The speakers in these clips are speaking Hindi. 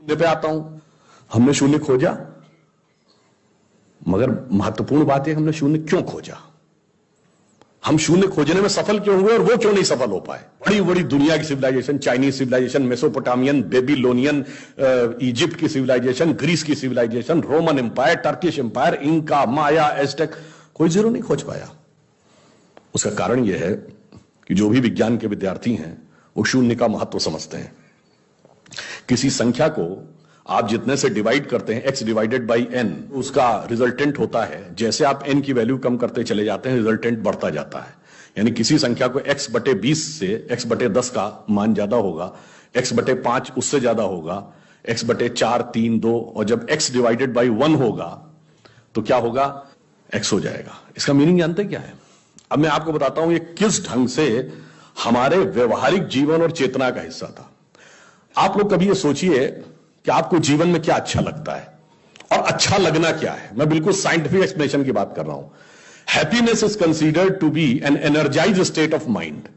शून्य पे आता हूं। हमने शून्य खोजा, मगर महत्वपूर्ण बात है हमने शून्य क्यों खोजा, हम शून्य खोजने में सफल क्यों हुए और वो क्यों नहीं सफल हो पाए। बड़ी बड़ी दुनिया की civilization, Chinese civilization, Mesopotamian, Babylonian, Egypt की सिविलाइजेशन, ग्रीस की civilization, Roman empire, Turkish empire, Inca, Maya, Aztec, कोई जीरो नहीं खोज पाया। उसका कारण यह है कि जो भी विज्ञान के विद्यार्थी हैं वो शून्य का महत्व समझते हैं। किसी संख्या को आप जितने से डिवाइड करते हैं, x डिवाइडेड बाई n, उसका रिजल्टेंट होता है। जैसे आप n की वैल्यू कम करते चले जाते हैं, रिजल्टेंट बढ़ता जाता है। यानी किसी संख्या को x बटे 20 से x बटे 10 का मान ज्यादा होगा, x बटे 5 उससे ज्यादा होगा, x बटे 4, 3, 2, और जब x डिवाइडेड बाई 1 होगा तो क्या होगा, x हो जाएगा। इसका मीनिंग जानते क्या है? अब मैं आपको बताता हूं ये किस ढंग से हमारे व्यवहारिक जीवन और चेतना का हिस्सा था। आप लोग कभी ये सोचिए कि आपको जीवन में क्या अच्छा लगता है और अच्छा लगना क्या है। मैं बिल्कुल साइंटिफिक एक्सप्लेनेशन की बात कर रहा हूं। Happiness is considered to be an energised state of mind.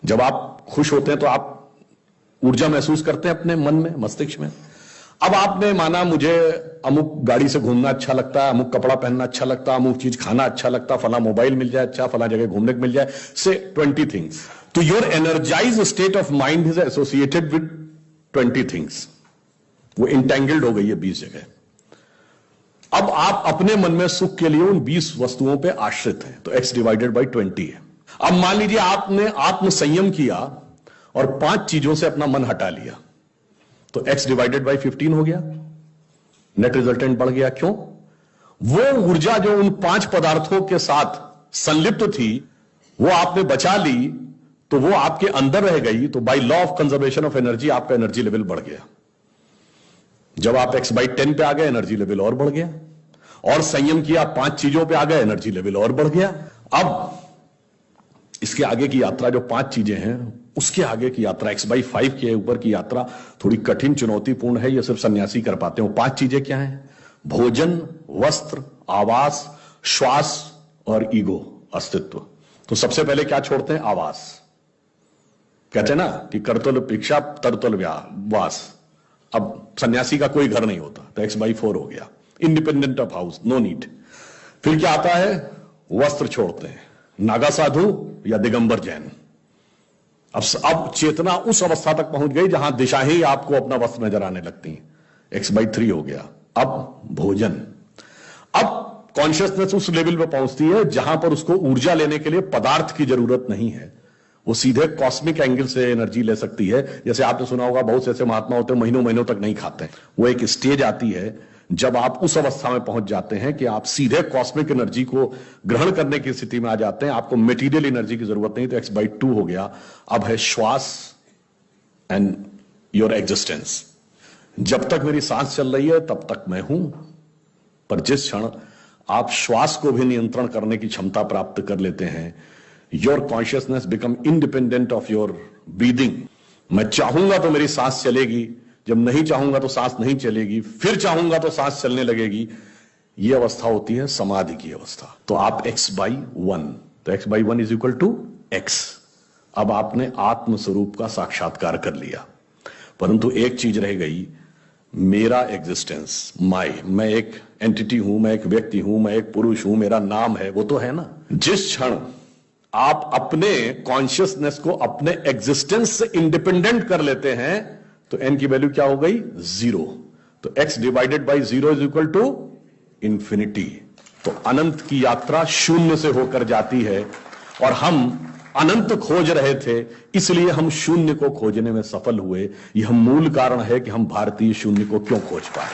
जब आप खुश होते हैं तो आप ऊर्जा महसूस करते हैं अपने मन में, मस्तिष्क में। अब आपने माना मुझे अमुक गाड़ी से घूमना अच्छा लगता है, अमुक कपड़ा पहनना अच्छा लगता है, अमुक चीज खाना अच्छा लगता है, फला मोबाइल मिल जाए अच्छा, फला जगह घूमने को मिल जाए, से 20 थिंग्स। तो your energised state of mind is associated with 20 things. वो इंटेंगल्ड हो गई है 20 जगह। अब आप अपने मन में सुख के लिए उन 20 वस्तुओं पे आश्रित हैं, तो x डिवाइडेड बाई 20 है। अब मान लीजिए आपने आत्म संयम किया और 5 चीजों से अपना मन हटा लिया, तो x डिवाइडेड बाई 15 हो गया। नेट रिजल्टेंट बढ़ गया। क्यों? वो ऊर्जा जो उन 5 पदार्थों के साथ संलिप्त थी वो आपने बचा ली, तो वो आपके अंदर रह गई। तो by law of conservation of energy आपका एनर्जी लेवल बढ़ गया। जब आप x बाई 10 पे आ गए, एनर्जी लेवल और बढ़ गया। और संयम किया, 5 चीजों पे आ गए, एनर्जी लेवल और बढ़ गया। अब इसके आगे की यात्रा जो 5 चीजें हैं, उसके आगे की यात्रा x बाई 5 के ऊपर की यात्रा थोड़ी कठिन, चुनौतीपूर्ण है। ये सिर्फ सन्यासी कर पाते हैं। 5 चीजें क्या हैं? भोजन, वस्त्र, आवास, श्वास और ईगो, अस्तित्व। तो सबसे पहले क्या छोड़ते हैं? आवास। कहते हैं ना कि करतल भिक्षा तरतल वास। अब सन्यासी का कोई घर नहीं होता, तो x बाई 4 हो गया। Independent of house, no need. फिर क्या आता है? वस्त्र छोड़ते हैं, नागा साधु या दिगंबर जैन। अब चेतना उस अवस्था तक पहुंच गई जहां दिशा ही आपको अपना वस्त्र नजर आने लगती है। x बाई 3 हो गया। अब भोजन। अब कॉन्शियसनेस उस लेवल पे पहुंचती है जहां पर उसको ऊर्जा लेने के लिए पदार्थ की जरूरत नहीं है। वो सीधे कॉस्मिक एंगल से एनर्जी ले सकती है। जैसे आपने सुना होगा बहुत से ऐसे महात्मा होते हैं महीनों महीनों तक नहीं खाते। वो एक स्टेज आती है जब आप उस अवस्था में पहुंच जाते हैं कि आप सीधे कॉस्मिक एनर्जी को ग्रहण करने की स्थिति में आ जाते हैं। आपको मटेरियल एनर्जी की जरूरत नहीं। तो x बाई 2 हो गया। अब है श्वास एंड योर एग्जिस्टेंस। जब तक मेरी सांस चल रही है तब तक मैं हूं, पर जिस क्षण आप श्वास को भी नियंत्रण करने की क्षमता प्राप्त कर लेते हैं, your consciousness become independent of your breathing. मैं चाहूंगा तो मेरी सांस चलेगी, जब नहीं चाहूंगा तो सांस नहीं चलेगी, फिर चाहूंगा तो सांस चलने लगेगी। यह अवस्था होती है समाधि की अवस्था। तो आप x बाई 1, तो x by 1 is equal to x। अब आपने आत्म स्वरूप का साक्षात्कार कर लिया, परंतु एक चीज रह गई, मेरा एग्जिस्टेंस, मैं एक एंटिटी हूं, मैं एक व्यक्ति हूं, मैं एक पुरुष हूं, मेरा नाम है, वो तो है ना। जिस क्षण आप अपने कॉन्शियसनेस को अपने एग्जिस्टेंस से इंडिपेंडेंट कर लेते हैं तो n की वैल्यू क्या हो गई? 0। तो x divided by 0 is equal to infinity. तो अनंत की यात्रा शून्य से होकर जाती है और हम अनंत खोज रहे थे, इसलिए हम शून्य को खोजने में सफल हुए। यह मूल कारण है कि हम भारतीय शून्य को क्यों खोज पाए।